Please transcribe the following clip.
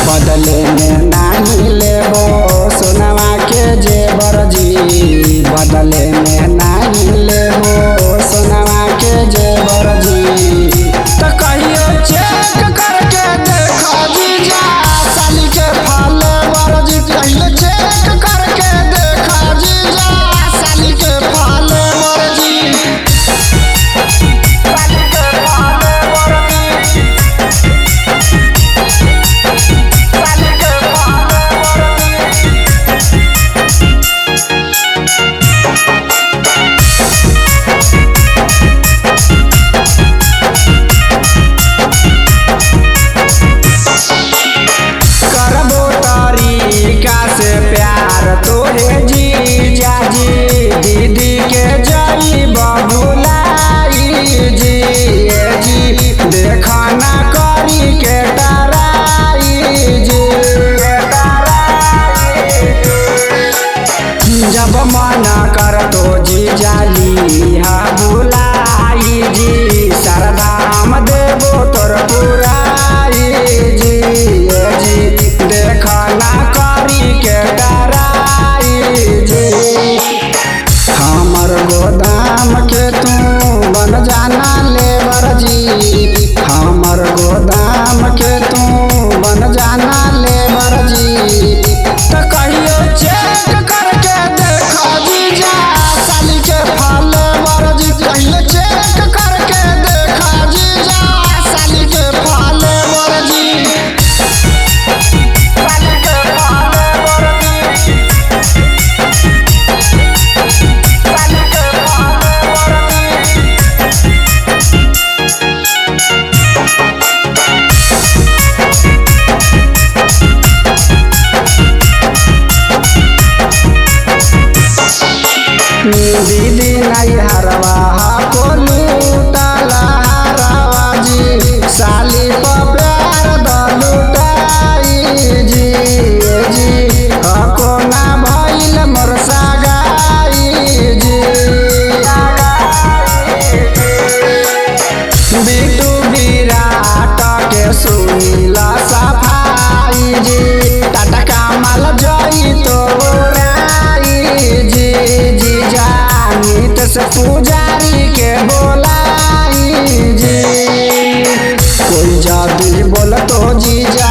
बदले में नहीं लेबो सोनवा के जेवर जी, बदले में नहीं लेबो सोनवा के जेवर जी। तो कहियो चेक करके देखो जीजा साली के फॉलोवर जी, कहियो चेक करके देखो जीजा साली के फॉलोवर जी, साली के फॉलोवर जी। तोरे जीजा जी दीदी के जाई बबुलाई जी, जी देखा ना करी के डराई जी, जब मना कर तो जीजा लिहा बुलाई जी, सरदाम देबो तोर पुराई जी, जी देखा ना करी के डराई। हमर गोदाम के तू बन जाना लेबर जी, हमर गोदाम के तू बन जाना लेबर जी। तो कहियो चेक करके देखो जीजा साली के फॉलोवर जी, कहियो चेक करके देखो जीजा साली के फॉलोवर जी, साली के फॉलोवर जी। दीदी नहीं हरवा को लूटला हरवा जी, साली पर प्यार द लुटाई जी, जी हको ना भइल मोर सगाई जी। बिटू विराट के सुनीला सफाई जी, टाटा कमल जई तो से पुजारी के बोलाई जी, कोई जादू बोल तो जीजा